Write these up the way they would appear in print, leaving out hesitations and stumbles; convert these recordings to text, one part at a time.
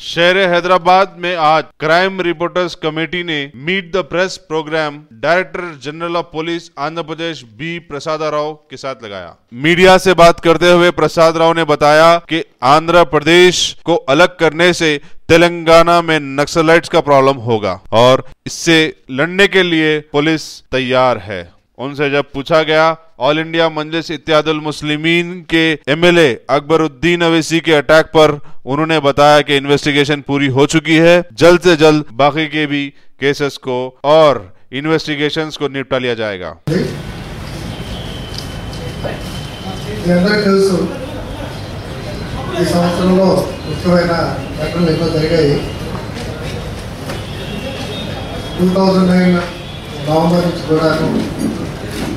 शहर हैदराबाद में आज क्राइम रिपोर्टर्स कमेटी ने meet the press programme director general of police Andhra Pradesh B Prasad Rao के साथ लगाया। मीडिया से बात करते हुए प्रसाद राव ने बताया कि आंध्र प्रदेश को अलग करने से तेलंगाना में नक्सलाइट्स का प्रॉब्लम होगा और इससे लड़ने के लिए पुलिस तैयार है। उनसे जब पूछा गया ऑल इंडिया मजलिस इत्तेहादुल मुस्लिमीन के एमएलए अकबरुद्दीन अवैसी के अटैक पर, उन्होंने बताया कि इन्वेस्टिगेशन पूरी हो चुकी है, जल्द से जल्द बाकी के भी केसेस को और इन्वेस्टिगेशंस को निपटा लिया जाएगा।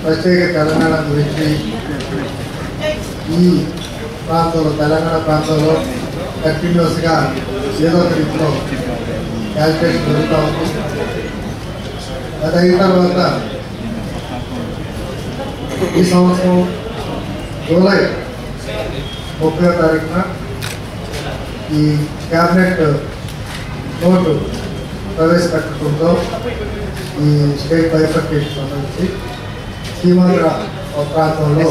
ప్రత్యేక తెలంగాణ గురించి ఈ ప్రాంతంలో తెలంగాణ ప్రాంతంలో కంటిన్యూస్గా ఏదో ఒక రీతిలో క్యాలిక్యులేషన్ జరుగుతూ ఉంది. అది అయిన తర్వాత ఈ సంవత్సరం జూలై 30వ తారీఖున ఈ క్యాబినెట్ నోటు ప్రవేశపెట్టడంతో ఈ స్టేట్ బైఫర్కేషన్ సంబంధించి సీమాంధ్ర ప్రాంతంలో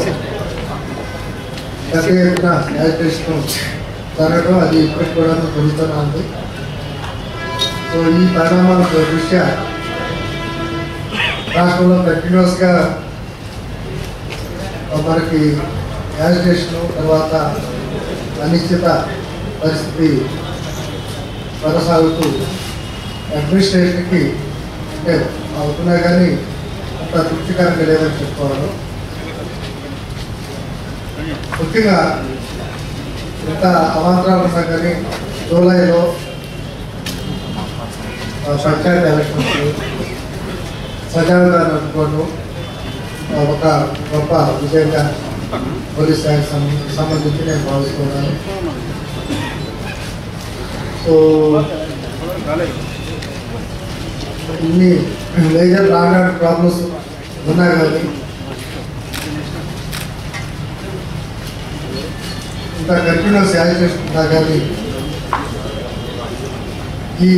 పెద్ద ఎత్తున యాజిటేషన్ జరగడం అది ఇప్పటికి కూడా జరుగుతూనే ఉంది. సో ఈ పరిణామాల దృష్ట్యా రాష్ట్రంలో కంటిన్యూస్గా మనకి యాజిటేషన్ తర్వాత అనిశ్చిత పరిస్థితి కొనసాగుతూ అడ్మినిస్ట్రేషన్కి అంటే అవుతున్నా కానీ అంత తృప్తికరంగా లేదని చెప్పుకోవాలి. ముఖ్యంగా ఇంత అవాంతరాలు ఉన్నా కానీ జూలైలో పంచాయతీ ఎలక్షన్స్ సజావుగా నడుపుకోవడం ఒక గొప్ప విజయంగా పోలీస్ శాఖకు సంబంధించి నేను భావిస్తున్నాను. సో ఇన్ని major law and order problems ఉన్నాయి కానీ ఇంత కంటిన్యూస్ యాజిటేషన్ ఉన్నా కానీ ఈ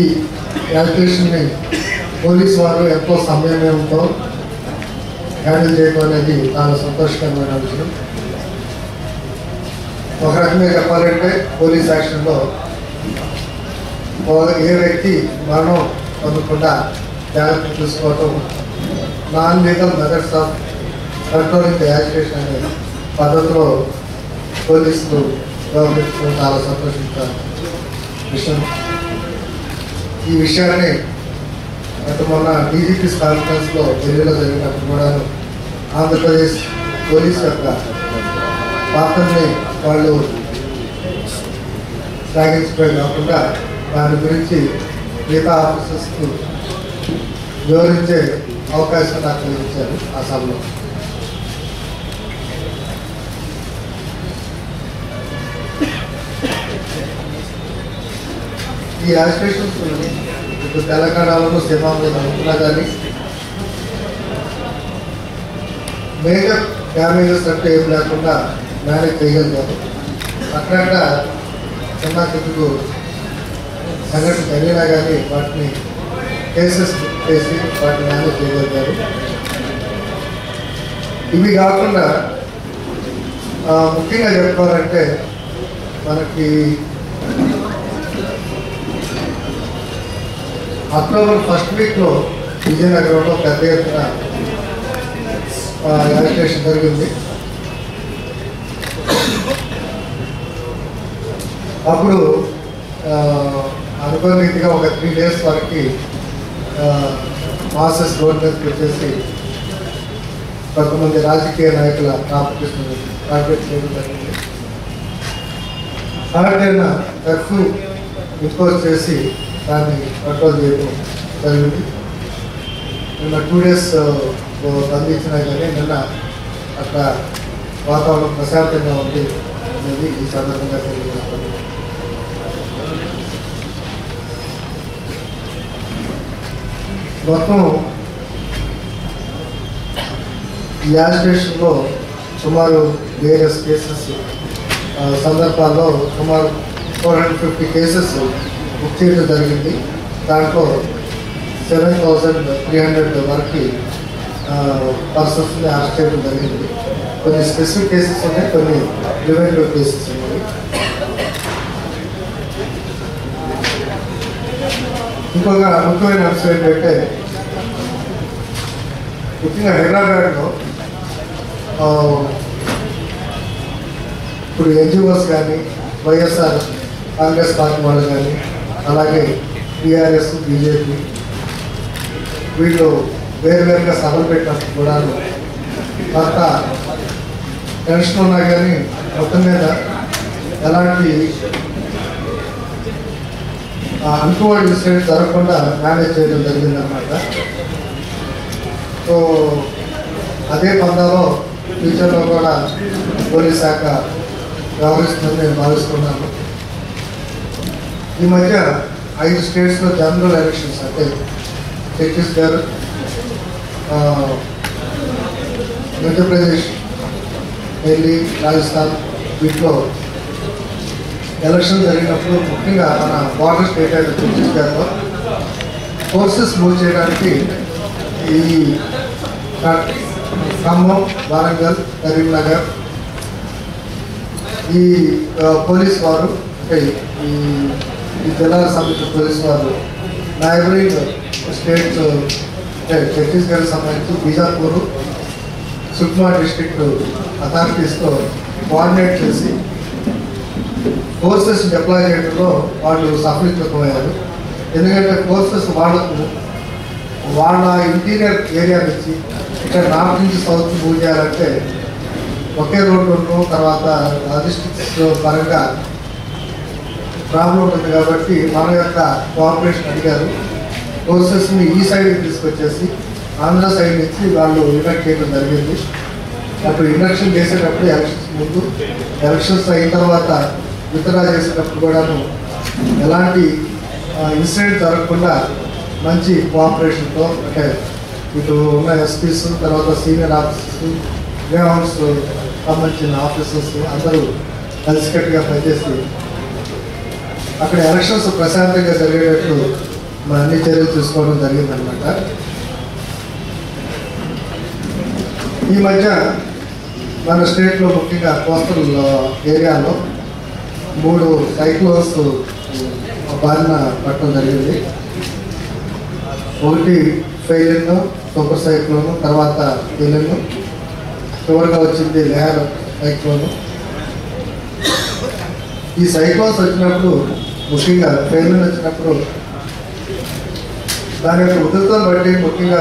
యాజిటేషన్ని పోలీసు వారు ఎంతో సమయంతో హ్యాండిల్ చేయడం అనేది చాలా సంతోషకరమైన విషయం. ఒక రకంగా చెప్పాలంటే పోలీస్ యాక్షన్లో ఏ వ్యక్తి మరణం పొందకుండా జాగ్రత్త చూసుకోవటం, non legal methods of controlling the agitation అనే పద్ధతిలో పోలీసులు వ్యవహరించడం చాలా సంతోషించారు విషయం. ఈ విషయాన్ని గత మొన్న డీజీపీస్ కాన్ఫరెన్స్లో ఢిల్లీలో జరిగినప్పుడు కూడా ఆంధ్రప్రదేశ్ పోలీస్ యొక్క పాత్రని వాళ్ళు శ్లాఘించడమే కాకుండా దాని గురించి మిగతా ఆఫీసర్స్కు వివరించే అవకాశం నాకు ఇచ్చారు ఆ సభలో. ఈ యాజిటేషన్స్ ఇప్పుడు తెలంగాణలో సీమాంధ్రలో ఉన్నా కానీ మేజర్ డ్యామేజెస్ అంటే ఏం లేకుండా మేనేజ్ చేయగలిగారు. అక్కడ చిన్న కిందకు సంఘటన జరిగినా కానీ వాటిని కేసెస్ చేసి వాటిని మేనేజ్ చేయగలిగారు. ఇవి కాకుండా ముఖ్యంగా చెప్పుకోవాలంటే మనకి అక్టోబర్ ఫస్ట్ వీక్లో విజయనగరంలో పెద్ద ఎత్తున యాజిటేషన్ జరిగింది. అప్పుడు అనుకోని రీతిగా ఒక 3 days వరకు మాసెస్ రోడ్ మీదకి వచ్చేసి కొంతమంది రాజకీయ నాయకుల కాంపిటీషన్ చేయడం జరిగింది. సాటర్డేన కర్ఫ్యూ ఇంపోజ్ చేసి దాన్ని కంట్రోల్ చేయడం జరిగింది. నిన్న 2 days బంధించినా కానీ నిన్న అక్కడ వాతావరణం ప్రశాంతంగా ఉంది అనేది ఈ సందర్భంగా తెలియజేస్తుంది. మొత్తం ఈ యాజిటేషన్లో సుమారు వేరియస్ కేసెస్ సందర్భాల్లో సుమారు 450 కేసెస్ బుక్ చేయడం జరిగింది. దాంట్లో 7,300 వరకు పర్సన్స్ని అరెస్ట్ చేయడం జరిగింది. కొన్ని స్పెసిఫిక్ కేసెస్ ఉన్నాయి, కొన్ని ప్రివెంటివ్ కేసెస్ ఉన్నాయి. ఇంకొక ముఖ్యమైన అంశం ఏంటంటే ముఖ్యంగా హైదరాబాద్లో ఇప్పుడు ఎన్జిఓస్ కానీ వైఎస్ఆర్ కాంగ్రెస్ పార్టీ వాళ్ళు కానీ అలాగే టీఆర్ఎస్ బీజేపీ వీళ్ళు వేరువేరుగా సభలు పెట్టినప్పుడు కూడా కొంత టెన్షన్ ఉన్నా కానీ మొత్తం మీద ఎలాంటి అన్‌టోవర్డ్ ఇన్సిడెంట్ జరగకుండా మేనేజ్ చేయడం జరిగిందన్నమాట. సో అదే పందాలో ఫ్యూచర్లో కూడా పోలీస్ శాఖ వ్యవహరిస్తుందని నేను భావిస్తున్నాను. ఈ మధ్య 5 స్టేట్స్లో జనరల్ ఎలక్షన్స్ అంటే ఛత్తీస్గఢ్, మధ్యప్రదేశ్, ఢిల్లీ, రాజస్థాన్ వీటిలో ఎలక్షన్ జరిగినప్పుడు ముఖ్యంగా మన బార్డర్ స్టేట్ అయిన ఛత్తీస్గఢ్లో ఫోర్సెస్ మూవ్ చేయడానికి ఈ ఖమ్మం, వరంగల్, కరీంనగర్ ఈ పోలీస్ వారు అంటే ఈ జిల్లాలకు సంబంధించిన పోలీస్ వారు నైబరింగ్ స్టేట్స్ అంటే ఛత్తీస్గఢ్కి సంబంధించి బీజాపూర్, సుక్మా డిస్ట్రిక్ట్ అథారిటీస్తో కోఆర్డినేట్ చేసి ఫోర్సెస్ డిప్లాయ్ చేయడంలో వాళ్ళు సఫలీకృతమయ్యారు. ఎందుకంటే ఫోర్సెస్ వాళ్ళ ఇంటీరియర్ ఏరియా నుంచి ఇక్కడ నార్త్ నుంచి సౌత్ మూవ్ చేయాలంటే ఒకే రోడ్డు ఉండడం, తర్వాత లాజిస్టిక్స్ పరంగా ప్రాబ్లం ఉంటుంది. కాబట్టి మన యొక్క కోఆపరేషన్ అడిగారు. ఫోర్సెస్ని ఈ సైడ్కి తీసుకొచ్చేసి ఆంధ్ర సైడ్ నుంచి వాళ్ళు ఇండక్ట్ చేయడం జరిగింది. అప్పుడు ఇండక్షన్ చేసేటప్పుడు ఎలక్షన్స్ ముందు, ఎలక్షన్స్ అయిన తర్వాత విత్డ్రా చేసేటప్పుడు కూడాను ఎలాంటి ఇన్సిడెంట్ జరగకుండా మంచి కోఆపరేషన్తో అంటే ఇటు ఉన్న ఎస్పీస్, తర్వాత సీనియర్ ఆఫీసర్స్, గ్రేహౌండ్స్ సంబంధించిన ఆఫీసర్స్ అందరూ కలిసికట్టుగా పనిచేసి అక్కడ ఎలక్షన్స్ ప్రశాంతంగా జరిగేటట్లు అన్ని చర్యలు తీసుకోవడం జరిగిందనమాట. ఈ మధ్య మన స్టేట్లో ముఖ్యంగా కోస్టల్ ఏరియాలో 3 సైక్లోన్స్ బారిన పట్టడం జరిగింది. ఒకటి ఫెయిలిన్, సూపర్ సైక్లోను, తర్వాత ఫెయిలిన్, చివరిగా వచ్చింది లెహర్ సైక్లోను. ఈ సైక్లోన్స్ వచ్చినప్పుడు ముఖ్యంగా ఫెయిలిన్ వచ్చినప్పుడు దాని యొక్క ఉధృతం బట్టి ముఖ్యంగా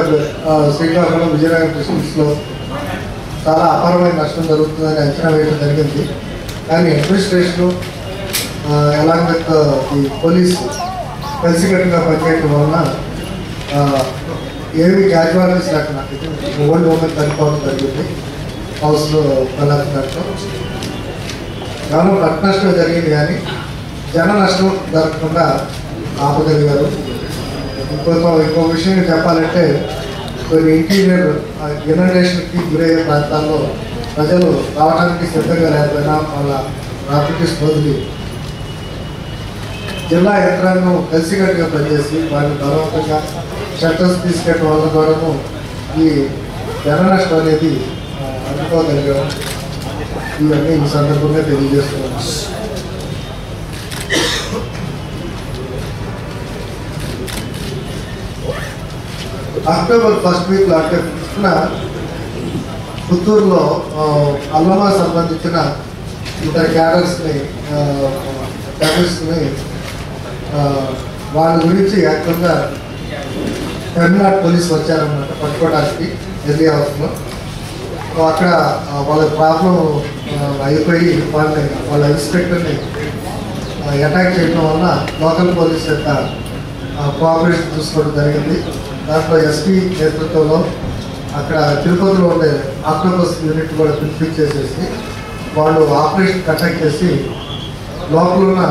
శ్రీకాకుళం, విజయనగరం డిస్ట్రిక్ట్స్లో చాలా అపారమైన నష్టం జరుగుతుందని అంచనా వేయడం జరిగింది. కానీ అడ్మినిస్ట్రేషను అలాంగ్ విత్ ఈ పోలీసు కలిసికట్టుగా పనిచేయడం వలన ఏమి క్యాజువాలిటీస్ లేకుండా ఓల్డ్ ఉమెన్ చనిపోవడం జరిగింది హౌస్లో బలాత్కారంతో. కేవలం రక్త నష్టం జరిగింది కానీ జన నష్టం జరగకుండా ఆపగలిగారు. ఇంకో విషయం చెప్పాలంటే కొన్ని ఇంటీరియర్ ఇనరేషన్కి గురయ్యే ప్రాంతాల్లో ప్రజలు రావడానికి సిద్ధంగా లేకపోయినా వాళ్ళ ప్రాపర్టీస్ వదిలి జిల్లా యంత్రాంగం కలిసికట్టుగా పనిచేసి వాటిని బలవంతంగా షట్టర్స్ తీసుకెళ్ళడం వల్ల కూడాను ఈ జన నష్టం అనేది అందుకోగలిగాం. ఇవన్నీ ఈ సందర్భంగా తెలియజేస్తున్నాను. అక్టోబర్ 1st వీక్లో అంటే 5న పుత్తూరులో అల్లమా సంబంధించిన ఇతర క్యాడర్స్ని వాళ్ళ గురించి యాక్చువల్గా తమిళనాడు పోలీసు వచ్చారన్నమాట పట్టుకోవడానికి ఎర్లీ అవర్స్లో. అక్కడ వాళ్ళ ప్రాబ్లం అయిపోయి వాళ్ళ ఇన్స్పెక్టర్ని అటాక్ చేయడం వలన లోకల్ పోలీస్ యొక్క కోఆపరేషన్ చూసుకోవడం జరిగింది. దాంట్లో ఎస్పీ నేతృత్వంలో అక్కడ తిరుపతిలో ఉండే ఆక్టోపస్ యూనిట్ కూడా పిలిపించేసేసి వాళ్ళు ఆపరేషన్ కండక్ట్ చేసి లోపల ఉన్న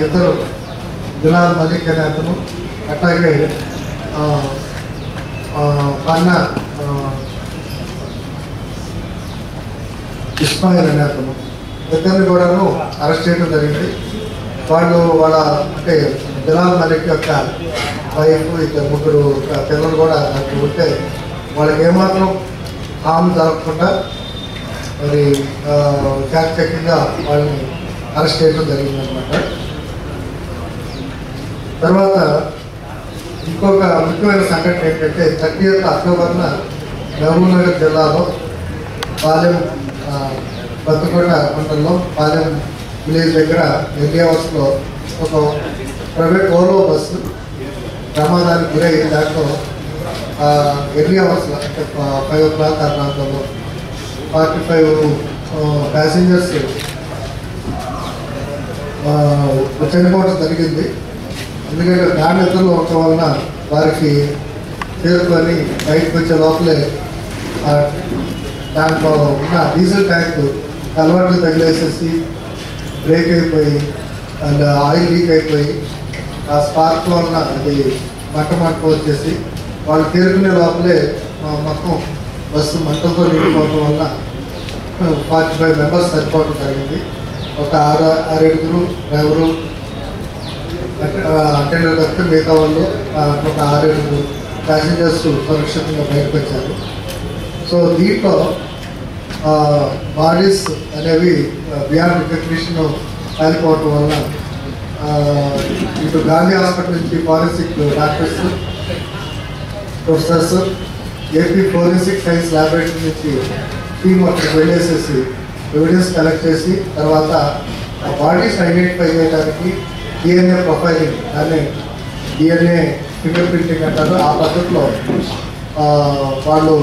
2 బిలాల్ మలిక్ అనే అతను, అట్లాగే పన్నా ఇస్మాయిల్ అనే అతను ఇద్దరిని కూడాను అరెస్ట్ చేయడం జరిగింది. వాళ్ళు వాళ్ళ అంటే బిలాల్ మలిక్ యొక్క వైఫ్ ఇద్దరు ముగ్గురు పిల్లలు కూడా నాకు ఉంటే వాళ్ళకి ఏమాత్రం హామీ జరగకుండా మరి చాకచక్యంగా వాళ్ళని అరెస్ట్ చేయడం జరిగిందనమాట. తర్వాత ఇంకొక ముఖ్యమైన సంఘటన ఏంటంటే 30th అక్టోబర్న మహబూబ్నగర్ జిల్లాలో పాలెం బతుకొండ మండలంలో పాలెం విలేజ్ దగ్గర ఎన్ఏవర్స్లో ఒక ప్రైవేట్ ఓలో బస్సు ప్రమాదానికి గురై దాంట్లో ఎర్లీ అవర్స్లో అంటే 5 o'clock ఆ ప్రాంతంలో 45 ప్యాసింజర్స్ చనిపోవడం జరిగింది. ఎందుకంటే దాని ఇద్దరులో ఉండటం వలన వారికి చేరుకొని బయటకు వచ్చే లోపలే దాంట్లో ఉన్న డీజిల్ ట్యాంక్ అలవాట్లు తగిలేసేసి బ్రేక్ అయిపోయి అండ్ ఆయిల్ లీక్ అయిపోయి ఆ స్పార్క్ వలన అది మంట వచ్చేసి వాళ్ళు తేరుకునే లోపలే మొత్తం బస్సు మంటలతో నిండిపోవడం వల్ల 45 members చనిపోవడం జరిగింది. ఒక 6 డ్రైవరు అటెండర్ తప్పితే మిగతా వాళ్ళు ఒక 6 ప్యాసింజర్స్ సురక్షితంగా బయటకు వచ్చారు. సో దీంట్లో బాడీస్ అనేవి బియాండ్ రికగ్నిషన్ కాలిపోవటం వల్ల ఇటు గాంధీ హాస్పిటల్ నుంచి forensic doctors professors AP forensic science laboratory నుంచి టీమ్ అక్కడికి వెళ్ళేసేసి ఎవిడెన్స్ కలెక్ట్ చేసి తర్వాత బాడీస్ ఐడెంటిఫై చేయడానికి DNA ప్రొఫైలింగ్ అనే DNA ఫింగర్ ప్రింటింగ్ అంటారు. ఆ పద్ధతిలో వాళ్ళు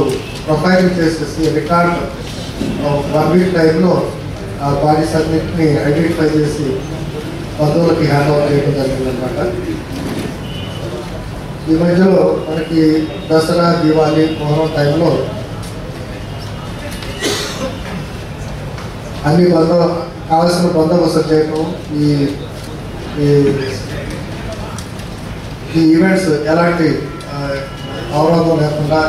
ప్రొఫైలింగ్ చేసేసి రికార్డ్ 1 week టైంలో ఆ బాడీస్ అన్నింటినీ ఐడెంటిఫై చేసి బంధువులకి హ్యాండ్ ఓవర్ చేయడం జరిగిందనమాట. ఈ మధ్యలో మనకి దసరా దివాళీ మొహరం టైంలో అన్ని కావాల్సిన బందోబస్తు చేయటం ఈ ఈవెంట్స్ ఎలాంటి అవరోధం లేకుండా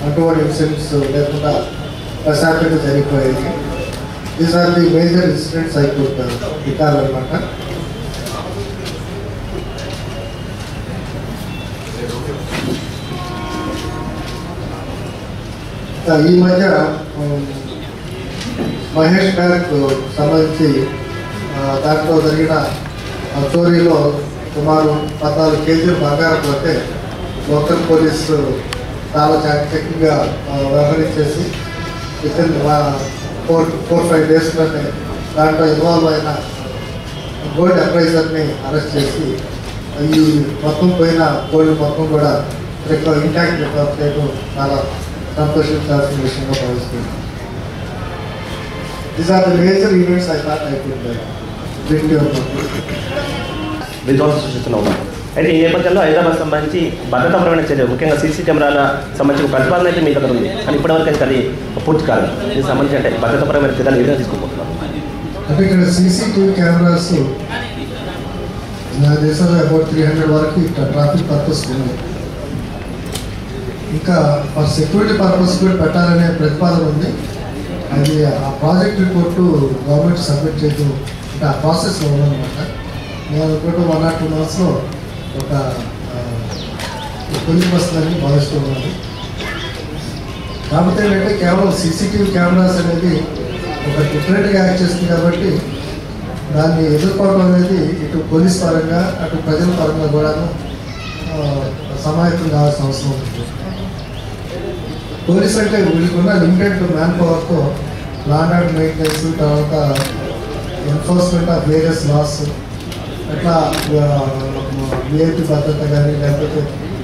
అటువంటి ఇన్సిడెంట్స్ లేకుండా ప్రశాంతంగా జరిగిపోయాయి. These are the major incidents ఇవ్వాలన్నమాట. ఈ మధ్య మహేష్ బ్యాంక్ సంబంధించి దాంట్లో జరిగిన చోరీలో సుమారు 14 kg బంగారం పోతే లోకల్ పోలీసు చాలా చాకచక్యంగా వ్యవహరించేసి వితిన్ 4-5 daysలోనే దాంట్లో ఇన్వాల్వ్ అయిన గోల్డ్ అప్రైజర్ని అరెస్ట్ చేసి ఈ మొత్తం పోయిన గోల్డ్ మొత్తం కూడా ఇంటాక్ట్ రికవర్ చేయడం చాలా సంతోషించాల్సిన విషయంగా భావిస్తున్నాను. These are the major events I thought I could bring to your notice. విధ్వంసం సృష్టిస్తూనే ఉన్నారు. అయితే ఈ నేపథ్యంలో హైదరాబాద్ సంబంధించి భద్రతాపరమైన చర్య ముఖ్యంగా సీసీ కెమెరాల సంబంధించిన ప్రతిపాదన అయితే మీ దగ్గర ఉంది, కానీ ఇప్పటివరకు అయితే అది పూర్తి కాదు. దీనికి సంబంధించి అంటే భద్రతాపరమైన చర్యలు ఏదైనా తీసుకోబోతున్నారు. అంటే ఇక్కడ CCTV కెమెరాస్ నా దేశంలో అబౌట్ 300 వరకు ఇక్కడ ట్రాఫిక్ పర్పస్ ఉన్నాయి. ఇంకా ఫర్ సెక్యూరిటీ పర్పస్ కూడా పెట్టాలనే ప్రతిపాదన ఉంది. అది ఆ ప్రాజెక్ట్ రిపోర్టు గవర్నమెంట్ సబ్మిట్ చేయడం అంటే ఆ ప్రాసెస్లో ఉందన్నమాట. నేను అనుకుంటూ 1 or 2 monthsలో ఒక పోలీస్ వస్తుందని భావిస్తున్నాను. కాకపోతే ఏంటంటే కేవలం CCTV కెమెరాస్ అనేది ఒక డిఫరెంట్గా యాక్ట్ చేస్తుంది కాబట్టి దాన్ని ఎదుర్కోవడం అనేది ఇటు పోలీస్ పరంగా అటు ప్రజల పరంగా కూడా సమాయత్తం కావాల్సిన అవసరం ఉంటుంది. పోలీస్ అంటే వీళ్ళకున్న లిమిటెడ్ మ్యాన్ పవర్తో లా అండ్ ఆర్డర్ మెయింటెనెన్స్, తర్వాత ఎన్ఫోర్స్మెంట్ ఆఫ్ వేరియస్ లాస్, అట్లా విఐపి భద్రత కానీ లేకపోతే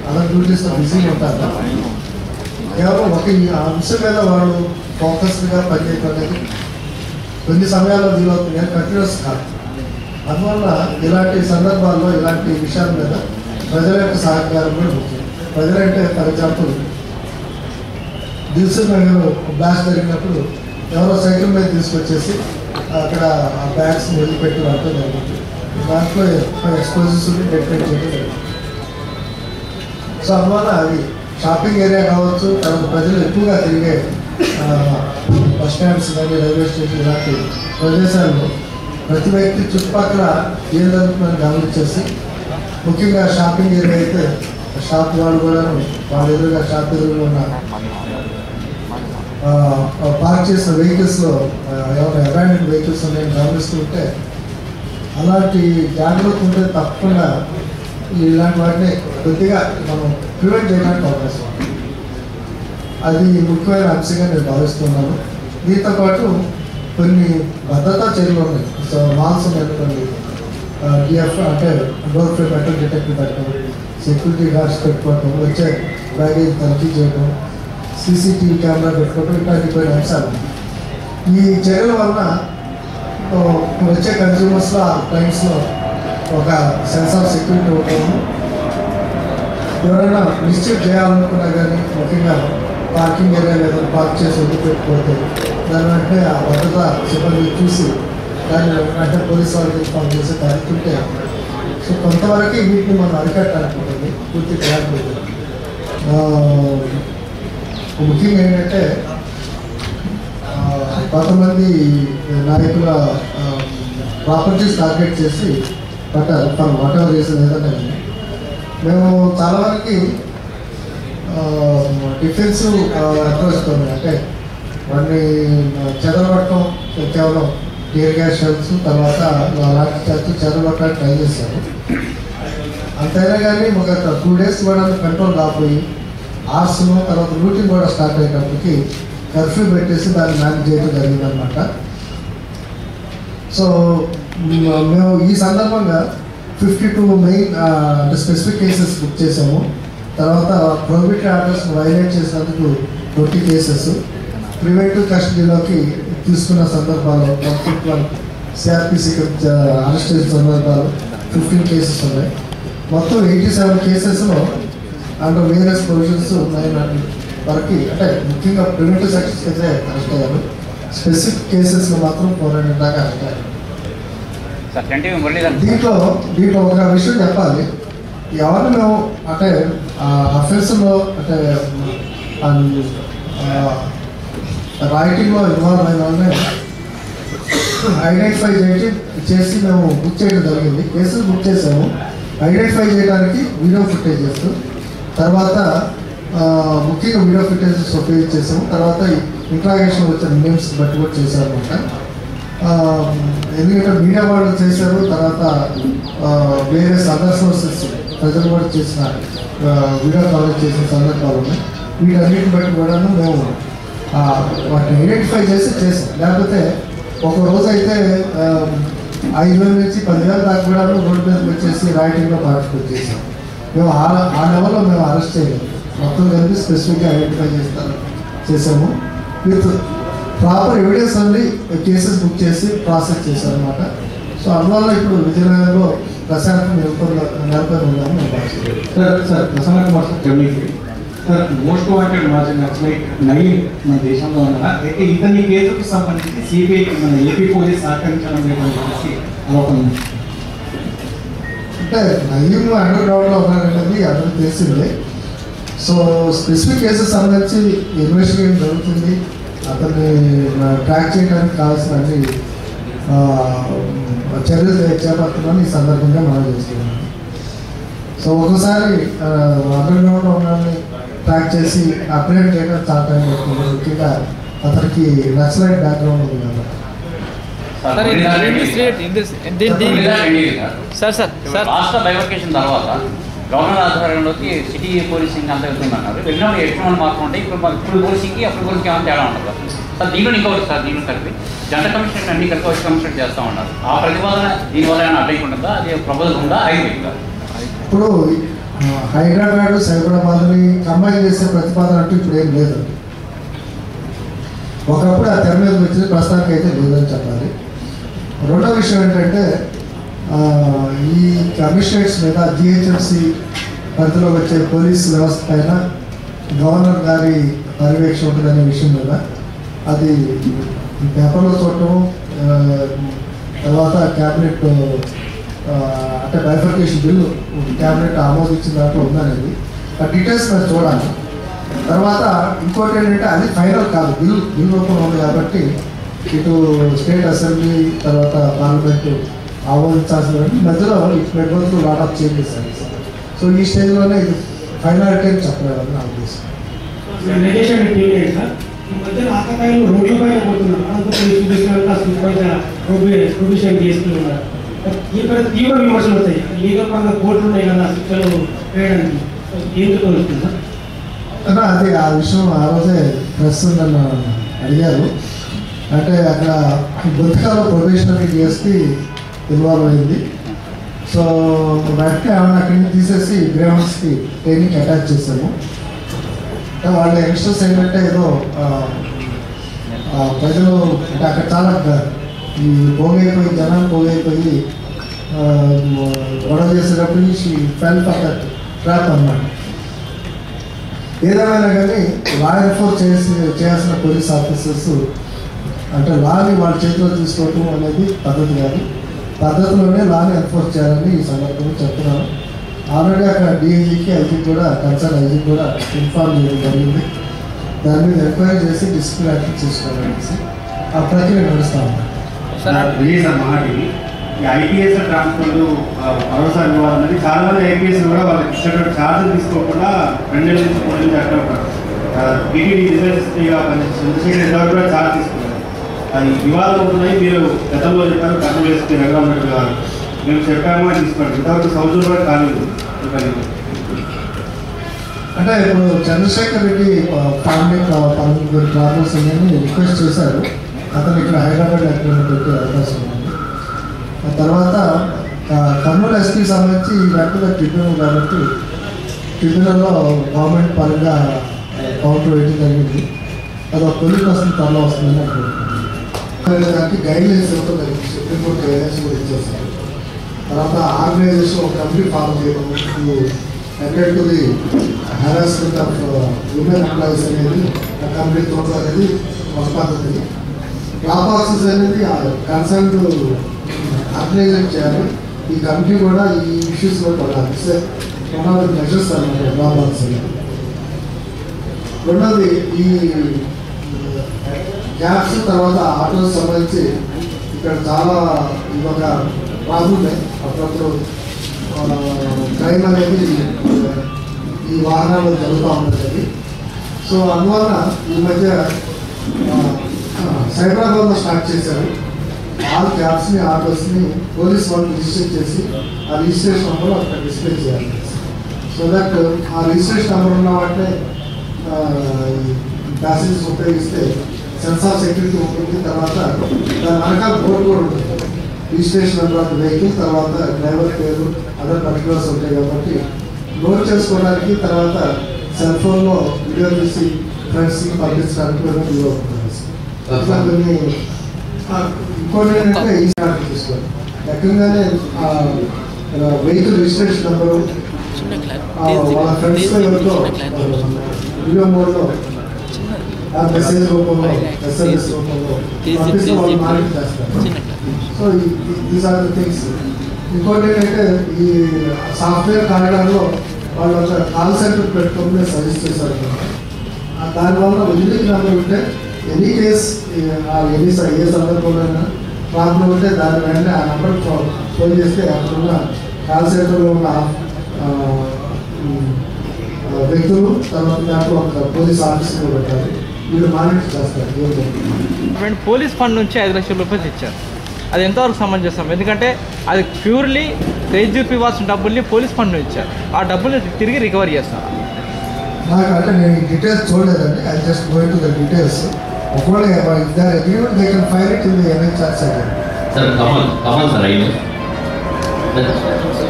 అలా డ్యూటీస్తో బిజీగా ఉంటారు. కేవలం ఒక అంశం మీద వాళ్ళు ఫోకస్డ్గా పనిచేయడం అనేది కొన్ని సమయాల్లో వీలవుతుంది కానీ కంటిన్యూస్ కాదు. అందువల్ల ఇలాంటి సందర్భాల్లో ఇలాంటి విషయాల మీద ప్రజల యొక్క సహకారం కూడా ముఖ్యం. ప్రజలంటే for example Dilsukh Nagar blast జరిగినప్పుడు ఎవరో సైకిల్ మీద తీసుకొచ్చేసి అక్కడ ఆ బ్యాగ్స్ వదిలిపెట్టి వాడటం జరిగింది. దాంట్లో ఎక్స్పోజెస్ డెడికేట్ చేయడం జరిగింది. సో అందువల్ల అది షాపింగ్ ఏరియా కావచ్చు, తర్వాత ప్రజలు ఎక్కువగా తిరిగే బస్ స్టాండ్స్ కానీ రైల్వే స్టేషన్ ఇలాంటి ప్రదేశాల్లో ప్రతి వ్యక్తి చుట్టుపక్కల ఏం జరుగుతుందని గమనించేసి ముఖ్యంగా షాపింగ్ ఏరియా అయితే షాప్ వాళ్ళు కూడా వాళ్ళ ఎదురుగా షాప్ ఎదురుగా ఉన్న పార్క్ చేసిన వెహికల్స్లో ఎవరైనా అబాండెడ్ వెహికల్స్ ఉన్నాయని గమనిస్తుంటే అలాంటి జాగ్రత్త ఉంటే తప్పకుండా ఇలాంటి వాటిని కొద్దిగా మనం ప్రివెంట్ చేయడానికి అవకాశం ఉంది. అది ముఖ్యమైన అంశంగా నేను భావిస్తున్నాను. దీంతో పాటు కొన్ని భద్రతా చర్యలు ఉన్నాయి. సో మాల్స్ ఉన్నాయి, డిఎఫ్ అంటే డోర్ ఫ్రీ మెటల్ డిటెక్టర్ పెట్టడం, సెక్యూరిటీ గార్డ్స్ పెట్టుకోవటం, వచ్చే బ్యాగేజ్ తనిఖీ చేయడం, సీసీటీవీ కెమెరా పెట్టుకోవడం, ఇట్లాంటి కొన్ని అంశాలు. ఈ చర్యల వలన వచ్చే కన్జ్యూమర్స్లో ఆ క్లయింట్స్లో ఒక సెన్స్ ఆఫ్ సెక్యూరిటీ ఉండడం, ఎవరైనా మిస్టేక్ చేయాలనుకున్నా కానీ ముఖ్యంగా పార్కింగ్ ఏరియా లేదా పార్క్ చేసి వదిలిపెట్టుకోతే దాని వెంటనే ఆ భద్రత సిబ్బంది చూసి దాన్ని వెంటనే పోలీసు వాళ్ళకి ఇన్ఫార్మ్ చేసి కలుపుతుంటే సో కొంతవరకు వీటిని మనం అరికట్టాలనుకుంటుంది పూర్తి చేయకపోతే. ముఖ్యంగా ఏంటంటే కొంతమంది నాయకుల ప్రాపర్టీస్ టార్గెట్ చేసి పట్టారు వాటెవర్ చేసేది ఏదన్నా కానీ మేము చాలా వరకు డిఫెన్సివ్ అప్రోచ్తో అంటే వాడిని చెదరగొట్టడం కేవలం టియర్ గ్యాస్ షెల్స్ తర్వాత లాఠీ చార్జ్ చెదరగొట్టడానికి ట్రై చేశారు. అంతైనా కానీ ఒక 2 days కూడా కంట్రోల్ కాకపోయి ఆర్స్ను తర్వాత లూటింగ్ కూడా స్టార్ట్ అయ్యేటప్పటికి కర్ఫ్యూ పెట్టేసి దాన్ని మేనేజ్ చేయడం జరిగిందనమాట. సో మేము ఈ సందర్భంగా 52 మెయిన్ అంటే స్పెసిఫిక్ కేసెస్ బుక్ చేసాము. తర్వాత ప్రొహిబిటెడ్ ఆర్డర్స్ వైలేట్ చేసినందుకు 20 కేసెస్, ప్రివెంటివ్ కస్టడీలోకి తీసుకున్న సందర్భాలు సిఆర్పిసికి అరెస్ట్ చేసిన సందర్భాలు 15 కేసెస్ ఉన్నాయి. మొత్తం 87 కేసెస్లో అండర్ వేరియస్ ప్రొవిజన్స్ 900 వరకు అంటే ముఖ్యంగా ప్రివెంటివ్ సెక్షన్స్ అయితే అరెస్ట్ అయ్యారు. స్పెసిఫిక్ కేసెస్లో మాత్రం 400 దాకా అరెస్ట్ అయ్యారు. దీంట్లో ఒక విషయం చెప్పాలి. ఎవరిని మేము అంటే అఫెన్స్లో అంటే రైటింగ్లో ఇన్వాల్వ్ అయిన వాళ్ళని ఐడెంటిఫై చేసి మేము బుక్ చేయడం జరిగింది. కేసులు బుక్ చేసాము. ఐడెంటిఫై చేయడానికి వీడియో ఫుటేజ్ చేస్తూ తర్వాత ముఖ్యంగా వీడియో ఫుటేజెస్ ఉపయోగించి చేసాము. తర్వాత ఇంట్రాగేషన్ వచ్చిన నేమ్స్ బట్టి కూడా చేశారనమాట. ఎందుకంటే మీడియా వాళ్ళు చేశారు, తర్వాత వేరియస్ అదర్ సోర్సెస్ ప్రజలు కూడా చేసిన వీడియో కవరేజ్ చేసిన సందర్భాలు ఉన్నాయి. వీటన్నిటిని బట్టి కూడా మేము వాటిని ఐడెంటిఫై చేసి చేసాం. లేకపోతే ఒక రోజు అయితే 5,000 నుంచి 10,000 దాకా కూడా రోడ్డు మీదకి వచ్చేసి రైటింగ్లో పార్టిసిపేట్ చేసాం. మేము ఆ లెవెల్లో మేము అరెస్ట్ చేయలేదు. మొత్తం కలిపి స్పెసిఫిక్గా ఐడెంటిఫై చేసాము. విత్ ప్రాపర్ ఎవిడెన్స్ అన్ని కేసెస్ బుక్ చేసి ప్రాసెస్ చేశారనమాట. సో అందువల్ల ఇప్పుడు విజయనగరంలో ప్రశాంతం నెలకొని ఉన్నాము మేము భావిస్తున్నాం. Sir Prasanna Kumar sir most wanted మాజీ నక్సలైట్ నయీం మన దేశంలో ఉన్నారా? అయితే ఇతని కేసుకు సంబంధించి సిబిఐకి మన ఏపీ పోలీస్ సహకరించడం లేదని ఆరోపణ. అంటే నయీం అండర్ గ్రౌండ్లో ఉన్నారనేది అందరికి తెలిసిందే. సో స్పెసిఫిక్ కేసెస్ సంబంధించి ఇన్వెస్టిగేషన్ జరుగుతుంది. అతన్ని ట్రాక్ చేయడానికి కావాల్సిన అన్ని చర్యలు చేపడుతున్నాను ఈ సందర్భంగా మనం చేస్తున్నాం. సో ఒకసారి అండర్ గ్రౌండ్లో ఉన్నారని ట్రాక్ చేసి అప్డేట్ చేయడం చాలా టైం పడుతుంది. ముఖ్యంగా అతనికి నక్సలైట్ బ్యాక్గ్రౌండ్ ఉంది కదా. రాష్ట్ర బైవర్కేషన్ తర్వాత గవర్నర్ ఆధ్వర్యంలోకి సిటీ పోలీసింగ్ అంతా వెళ్తుందన్నారు. వెళ్ళినప్పుడు ఎటువంటి మార్పులు ఉంటాయి? ఇప్పుడు పోలీసింగ్కి అప్పుడు పోలీసింగ్కి ఏమైనా తేడా ఉంటుంది సార్? దీనిలో ఇంకోటి సార్, దీనిలో కలిపి జంట కమిషన్ అన్ని కలిపి వచ్చి కమిషన్ చేస్తూ ఉన్నారు. ఆ ప్రతిపాదన దీనివల్ల ఏమైనా అడ్డైకి ఉంటుందా? అది ప్రపోజల్ ఉందా? అయిపోయిందా? ఇప్పుడు హైదరాబాద్ సైబరాబాద్ని కంబైన్ చేసే ప్రతిపాదన అంటూ ఇప్పుడు ఏం లేదు. ఒకప్పుడు ఆ తెర మీద వచ్చింది, ప్రస్తుతానికి అయితే లేదని చెప్పాలి. రెండో విషయం ఏంటంటే ఈ కమిషనరేట్స్ మీద జిహెచ్ఎంసీ పరిధిలో వచ్చే పోలీస్ వ్యవస్థ పైన గవర్నర్ గారి పర్యవేక్షణ ఉంటుందనే విషయం మీద అది పేపర్లో చూడటం, తర్వాత క్యాబినెట్ అంటే బైఫర్కేషన్ బిల్లు క్యాబినెట్ ఆమోదించిన దాంట్లో ఉందనేది ఆ డీటెయిల్స్ మేము చూడాలి. తర్వాత ఇంకోటి ఏంటంటే అది ఫైనల్ కాదు, బిల్ రూపంలో ఉంది కాబట్టి ఇటు స్టేట్ అసెంబ్లీ తర్వాత పార్లమెంటు ఆమోదించాల్సిన మధ్యలో ఇటువంటి లాట్ ఆఫ్ చేంజెస్ అండి. సో ఈ స్టేజ్లోనే ఇది ఫైనాలిటీ అని చెప్పలేదని నా ఉద్దేశం. ఈ మధ్యన ఆకతాయిలు రోడ్ల పైన పోతున్నారు, ప్రొవిజన్ చేస్తున్నారు. ఇక్కడ తీవ్ర విమర్శలు వస్తాయి. లీగల్ పరంగా కోర్టులు ఉన్నాయి కదా శిక్షలు వేయడానికి, ఎందుకు వస్తుందా? అది ఆ విషయం ఆ రోజే ప్రెస్ నన్ను అడిగారు. అంటే అక్కడ బొత్తికాలో ప్రొబేషనరీ డిఎస్పీ ఇన్వాల్వ్ అయింది. సో వెంటనే ఆమెను అక్కడి నుంచి తీసేసి గ్రౌండ్స్కి ట్రైనింగ్ అటాచ్ చేశాము. వాళ్ళ యంగ్స్టర్స్ ఏంటంటే ఏదో ప్రజలు అంటే అక్కడ చాలా ఈ పోగైపోయి జనం పోగైపోయి గొడవ చేసేటప్పుడు నుంచి ఫెల్ ఫర్ దట్ ట్రాప్ అన్నమాట. ఏదేమైనా కానీ లా ఎన్ఫోర్స్ చేయాల్సిన పోలీస్ ఆఫీసర్స్ అంటే లాని వాళ్ళ చేతిలో తీసుకోవటం అనేది పద్ధతి కాదు. పద్ధతిలోనే లాని ఎన్ఫోర్స్ చేయాలని ఈ సందర్భంగా చెప్తున్నాను. ఆల్రెడీ అక్కడ డిఐజీకి ఐజీకి కూడా కన్సర్న్ ఐజీకి కూడా ఇన్ఫార్మ్ చేయడం జరిగింది. దాని మీద ఎంక్వైరీ చేసి డిసిప్లిన్ యాక్షన్ తీసుకోవాలనేసి ఆ ప్రక్రియ నడుస్తూ ఉంది. ఈ ఐపీఎస్ ట్రాన్స్ఫర్లు భరోసా ఇవ్వాలన్నది చాలా మంది ఐపీఎస్ కూడా వాళ్ళకి ఇచ్చినటువంటి ఛార్జీలు తీసుకోకుండా 2 నెలల నుంచి 3 నెలలు అక్కడ టీటీడీ రిజర్వేషన్గా చంద్రశేఖర్ ఇంతవరకు కూడా ఛార్జ్ తీసుకున్నారు. అది వివాదాలు ఉంటున్నాయి. మీరు గతంలో చెప్పారు కర్నూలు ఎస్పీ రఘురామరెడ్డి గారు మేము చెప్పామో తీసుకోండి, ఇంతవరకు సంవత్సరం కూడా కాలేదు. అంటే ఇప్పుడు చంద్రశేఖర్ రెడ్డి ఫ్యామిలీ ప్రాబ్లమ్స్ ఉన్నాయని రిక్వెస్ట్ చేశారు. అతను ఇక్కడ హైదరాబాద్ అగ్రిమెంట్ పెట్టే అవకాశం ఉంది. ఆ తర్వాత కర్నూలు ఎస్పీకి సంబంధించి ఈ వెంటనే ట్రిబ్యునల్ కాబట్టి ట్రిబ్యునల్లో గవర్నమెంట్ పరంగా కౌంటర్ వేయడం జరిగింది. అది ఒక కొలిక్ వస్తుంది, త్వరలో వస్తుందని అనుకుంటున్నాను. దానికి గైడ్లైన్స్ ఇవ్వడం జరిగింది. సుప్రీంకోర్టు గైడ్లైన్స్ కూడా ఇచ్చేస్తారు. తర్వాత ఆర్గనైజేషన్ ఒక కమిటీ ఫామ్ చేయడం attend to the harassment of women employees అనేది ఆ కమిటీ తోట అనేది ఒక పద్ధతి. డ్రాప్ బాక్సెస్ అనేది కన్సర్న్ ఆర్గనైజేషన్ చేయాలి. ఈ కమిటీ కూడా ఈ ఇష్యూస్లో పడాలి. వన్ ఆఫ్ ది మెజర్స్ అన్నమాట డ్రాప్ బాక్స్ అనేది. రెండోది ఈ గ్యాప్స్ తర్వాత ఆటోస్ సంబంధించి ఇక్కడ చాలా ఇదొక ప్రాబ్లమే. అప్పుడప్పుడు క్రైమ్ అనేది ఈ వాహనాలు జరుగుతూ ఉంటుంది. సో అందువల్ల ఈ మధ్య సైబరాబాద్లో స్టార్ట్ చేశారు. ఆల్ క్యాబ్స్ని ఆటోస్ని పోలీస్ వాళ్ళు రిజిస్టర్ చేసి ఆ రిజిస్ట్రేషన్ నెంబర్ అక్కడ డిస్ప్లే చేయాలి. సో దట్ ఆ రిజిస్ట్రేషన్ నెంబర్ ఉన్న వాటినే ప్యాసింజర్స్ ఉపయోగిస్తే సెన్స్ ఆఫ్ సెక్యూరిటీ ఉంటుంది. తర్వాత దాని వెనకాల బోర్డు కూడా ఉంటుంది, రిజిస్ట్రేషన్ నెంబర్ ఆఫ్ వెహికల్, తర్వాత డ్రైవర్ పేరు, అదర్ పర్టికులర్స్ ఉంటాయి. కాబట్టి నోట్ చేసుకోవడానికి తర్వాత సెల్ ఫోన్లో వీడియో తీసి ఫ్రెండ్స్కి పంపించడానికి కూడా వీలు అవుతుంది. అట్లా కొన్ని ఇంకోటి ఏంటంటే ఈ స్టార్ట్ తీసుకోవాలి. ఎక్కడగానే వెహికల్ రిజిస్ట్రేషన్ నెంబరు వాళ్ళ ఫ్రెండ్స్తో ఎవరితో వీడియో మోడ్లో మెసేజ్ రూపంలో ఎస్ఎంఎస్ రూపంలో పంపిస్తే వాళ్ళు మానిటర్ చేస్తారు. So these are the things. ఇంకోటి ఏంటంటే ఈ సాఫ్ట్వేర్ కారిడార్లో వాళ్ళు ఒక కాల్ సెంటర్ పెట్టుకోమని సజెస్ట్ చేశారు. దానివల్ల యూనిక్ నెంబర్ ఉంటే ఎనీ కేస్ ఏ సందర్భంలో ప్రాబ్లం ఉంటే దాని వెంటనే ఆ నెంబర్ ఫోన్ చేస్తే అక్కడున్న కాల్ సెంటర్లో ఉన్న వ్యక్తులు తర్వాత దాంట్లో ఒక పోలీస్ ఆఫీసర్ పెట్టాలి. వీళ్ళు మానిటర్ చేస్తారు. పోలీస్ ఫండ్ నుంచి 5 లక్షల రూపాయలు ఇచ్చారు. అది ఎంతవరకు సమంజసం? ఎందుకంటే అది ప్యూర్లీ కేజీపీ ఇవ్వాల్సిన డబ్బుల్ని పోలీస్ ఫండ్ ఇచ్చారు. ఆ డబ్బుల్ని తిరిగి రికవరీ చేస్తారు. నాకు అంటే నేను ఈ డీటెయిల్స్ చూడలేదండి. I just going to the details. ఒకవేళ agreement they can file it in the NHR section. Sir Kamal sir అయ్యింది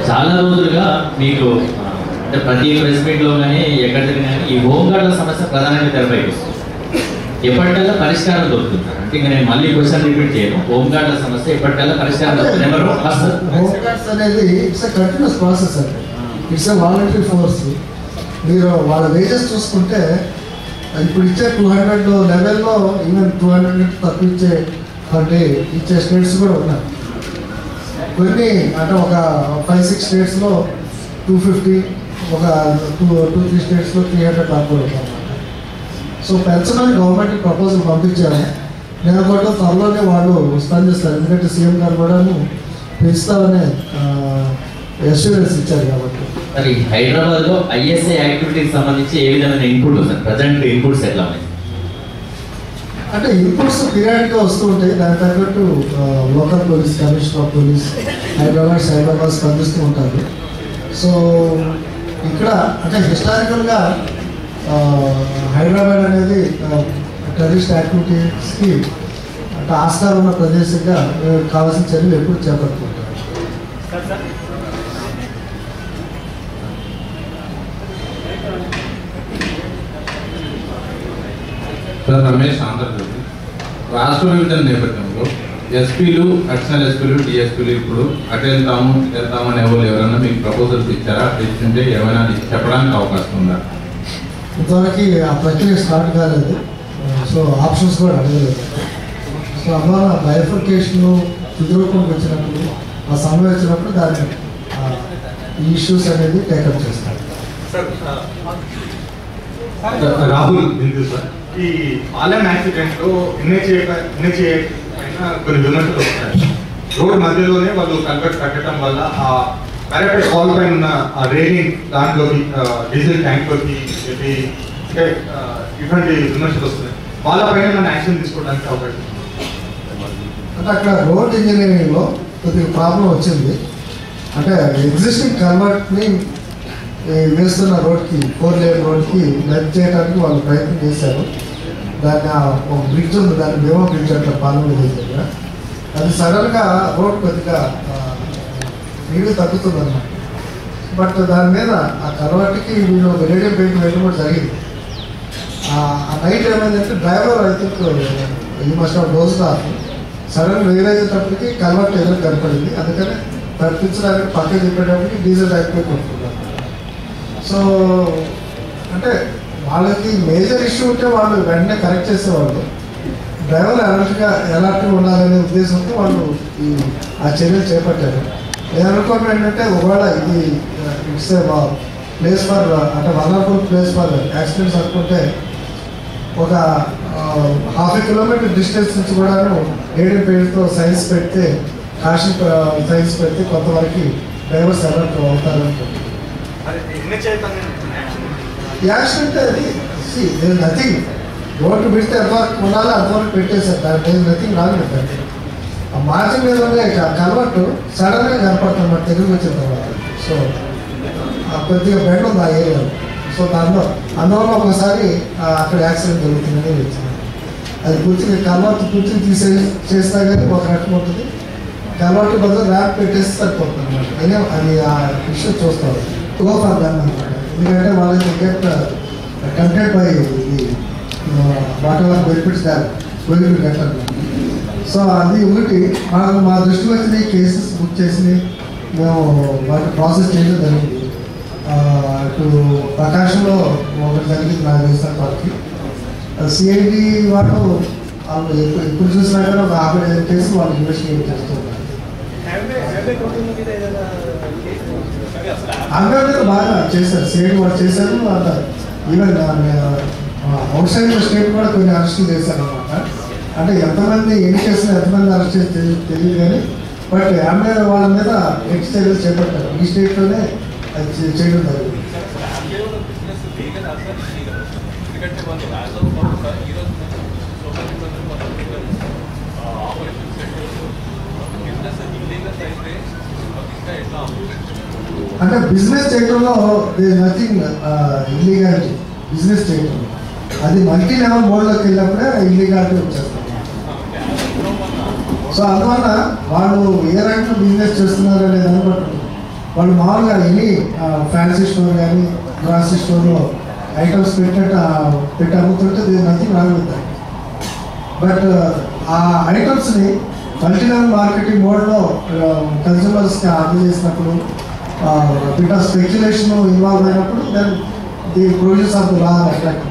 చాలా రోజులుగా మీకు అంటే ప్రతి ప్రెస్ మీట్లో కానీ ఎక్కడ జరిగినా ఈ హోంగార్డుల సమస్య ప్రధానంగా తెరపైకి వస్తుంది. ఎప్పటికల్లా పరిష్కారం దొరుకుతుంది. అంటే ఇంకా నేను మళ్ళీ క్వశ్చన్ రిపీట్ చేయను. హోంగార్డుల సమస్య ఎప్పటికల్లా పరిష్కారం దొరుకుతుంది. హోంగార్డ్స్ అనేది ఇట్స్ ఎ కంటిన్యూస్ ప్రాసెస్ అండి. It's a voluntary force. మీరు వాళ్ళ వేజెస్ చూసుకుంటే ఇప్పుడు ఇచ్చే 200 లెవెల్లో ఈవెన్ 200 తక్కువ ఇచ్చే స్టేట్స్ కూడా ఉన్నాయి. కొన్ని అంటే ఒక 5-6 స్టేట్స్లో 250, ఒక 2-3 స్టేట్స్లో 300 తక్కువ ఉంటాయి. సో పెన్షన్ గవర్నమెంట్కి ప్రపోజల్ పంపించాము. నేను కూడా త్వరలోనే వాళ్ళు స్పందిస్తారు. ఎందుకంటే సీఎం గారు కూడా పెంచుతామనే ఎస్యూరెన్స్ ఇచ్చారు కాబట్టి. మరి హైదరాబాద్లో ఐఎస్ఐ యాక్టివిటీకి సంబంధించి ఏ విధమైన ఇన్పుట్ సార్? ప్రజెంట్ ఇన్పుట్స్ ఎట్లా ఉన్నాయి? అంటే ఇన్పుట్స్ పీరియాడిక్గా వస్తూ ఉంటాయి. దానికి తగ్గట్టు local police, commissioner of police Hyderabad స్పందిస్తూ ఉంటారు. సో ఇక్కడ అంటే హిస్టారికల్గా హైదరాబాద్ అనేది టెర్రరిస్ట్ యాక్టివిటీస్కి అంటే ఆస్కారం ఉన్న ప్రదేశంగా కావాల్సిన చర్యలు ఎప్పుడు చేపడుతుంటారు. సార్ రమేష్, ఆంధ్రప్రదేశ్. రాష్ట్ర విభజన నేపథ్యంలో ఎస్పీలు, అడిషనల్ ఎస్పీలు, డిఎస్పీలు ఇప్పుడు అటు వెళ్తామని ఎవరైనా మీకు ప్రపోజల్స్ ఇచ్చారా? ఇచ్చింటే ఏమైనా చెప్పడానికి అవకాశం ఉందా? ఇంతవరకు ఆ ప్రక్రియ స్టార్ట్ కాలేదు. సో ఆప్షన్స్ కూడా అడగలేదు. సో అందువల్ల బైఫర్కేషన్ కుదురుకుండా వచ్చినప్పుడు, ఆ సమయం వచ్చినప్పుడు దాన్ని ఈ ఇష్యూస్ అనేది టేకప్ చేస్తారు. రాహుల్ బిందు సార్, ఈ ఆలయం యాక్సిడెంట్లో ఎన్హెచ్ఏ కొన్ని విమర్శలు వస్తాయి. రోడ్ మధ్యలోనే వాళ్ళు కల్వర్ట్ కట్టడం వల్ల ఆ ప్యారాపైట్ హాల్ పైన ఉన్న ఆ రేలింగ్ దాంట్లోకి డీజిల్ ట్యాంక్లోకి వెళ్ళి అంటే ఇటువంటి విమర్శలు వస్తున్నాయి. వాళ్ళపైన మన యాక్షన్ తీసుకోవడానికి అవకాశం అంటే అక్కడ రోడ్ ఇంజనీరింగ్లో కొద్దిగా ప్రాబ్లం వచ్చింది. అంటే ఎగ్జిస్టింగ్ కన్వర్ట్ని వేస్తున్న రోడ్కి, 4 లేన్ రోడ్కి లెఫ్ట్ చేయడానికి వాళ్ళు ప్రయత్నం చేశారు. దాన్ని ఒక బ్రిడ్జ్ ఉంది, దాన్ని భీమా బ్రిడ్జ్ అంటారు పార్లమెంట్ దగ్గర. అది సడన్గా రోడ్ కొద్దిగా నీరు తగ్గుతుంది అన్నమాట. బట్ దాని మీద ఆ కన్వర్ట్కి వీళ్ళు రేడియం పెయింట్ వేయడం కూడా జరిగింది. ఆ నైట్ ఏమైందంటే డ్రైవర్ అయితే ఈ మస్ట్ ఆఫ్ డోస్ దాకా సడన్ రియలైజేటప్పటికి కన్వర్ట్ ఎదురు కనపడింది. అందుకని తప్పించడానికి పక్కన చెప్పేటప్పటికి డీజిల్ ట్యాంక్ కొట్టుకున్నారు. సో అంటే వాళ్ళకి మేజర్ ఇష్యూ ఉంటే వాళ్ళు వెంటనే కరెక్ట్ చేసేవాళ్ళు. డ్రైవర్ ఎలర్ట్గా ఉండాలనే ఉద్దేశంతో వాళ్ళు ఆ చర్యలు చేపట్టారు. నేను అనుకోవడం ఏంటంటే ఒకవేళ ఇది ఇట్స్ ప్లేస్ ఫర్ అంటే వనరబుల్ ప్లేస్ ఫర్ యాక్సిడెంట్స్ అనుకుంటే ఒక ½ కిలోమీటర్ డిస్టెన్స్ నుంచి కూడాను రేడియం పేరుతో సైన్స్ పెడితే, కాషన్ సైన్స్ పెడితే కొంతవరకు డ్రైవర్స్ అలర్ట్ అవుతారు అనుకుంటున్నాను. యాక్సిడెంట్ అది నథింగ్. రోడ్డు పెడితే ఎంతవరకు ఉండాలో అంతవరకు పెట్టేశారు. దాని నథింగ్ రాంగ్ పెట్టండి. ఆ మార్జిన్ మీద ఉండే కన్వర్ట్ సడన్గా కనపడుతుంది తెలుగు వచ్చిన తర్వాత. సో కొద్దిగా బెండ్ ఉంది ఆ ఏరియాలో. సో అందువల్ల ఒకసారి అక్కడ యాక్సిడెంట్ జరుగుతుందని వచ్చింది. అది కూర్చుని కన్వర్ట్ కూర్చుని చేసినా కానీ ఒక రకం ఉంటుంది. కన్వర్ట్ బదులు ర్యాప్ పెట్టేసి సరిపోతుంది అనమాట. అయినా అది ఆ ఇష్యూ చూస్తారు. గో ఫర్ దమ్ అనమాట. ఎందుకంటే వాళ్ళకి get content by what ever benefits that going to get అనమాట. సో అది ఒకటి మా దృష్టిలో వచ్చిన కేసెస్ బుక్ చేసి మేము వాటి ప్రాసెస్ చేయడం జరిగింది. ఇటు ప్రకాశంలో ఒకటి జరిగింది నాకు తెలిసిన వారికి. సిఐడి వాళ్ళు ఎప్పుడు చూసినా కానీ ఒక 50 కేసులు వాళ్ళు ఇన్వెస్టిగేట్ చేస్తున్నారు. అందరి మీద బాగా చేశారు. సిఐడి వాళ్ళు చేశారు. ఈవెన్ అవుట్ సైడ్ స్టేట్ కూడా కొన్ని అరెస్టులు చేశారు అనమాట. అంటే ఎంతమంది ఎన్ని కేసులు ఎంతమంది అరెస్ట్ చేసి తెలియదు కానీ బట్ వాళ్ళ మీద నెక్స్ట్ చర్యలు చేపట్టారు. ఈ స్టేట్లోనే అది చేయడం జరిగింది. అంటే బిజినెస్ చేయడంలో నథింగ్ ఇల్లీగాలిటీ. బిజినెస్ చేయడం అది మల్టీ లెవెల్ మోడ్లోకి వెళ్ళినప్పుడే ఇల్లీగాలిటీ వచ్చేస్తుంది. సో అందువల్ల వాళ్ళు ఏ రకంగా బిజినెస్ చేస్తున్నారు అనేది అనుకుంటున్నారు. వాళ్ళు మామూలుగా ఎనీ ఫ్యాన్సీ స్టోర్ కానీ గ్రాసరీ స్టోర్లో ఐటమ్స్ పెట్టి అమ్ముతుంటే nothing wrong with that. But ఆ ఐటమ్స్ని మల్టీలెవెల్ మార్కెటింగ్ మోడ్లో కన్స్యూమర్స్కి అందజేసినప్పుడు బిట్ ఆఫ్ స్పెక్యులేషన్ ఇన్వాల్వ్ అయినప్పుడు then the produce of the law attract.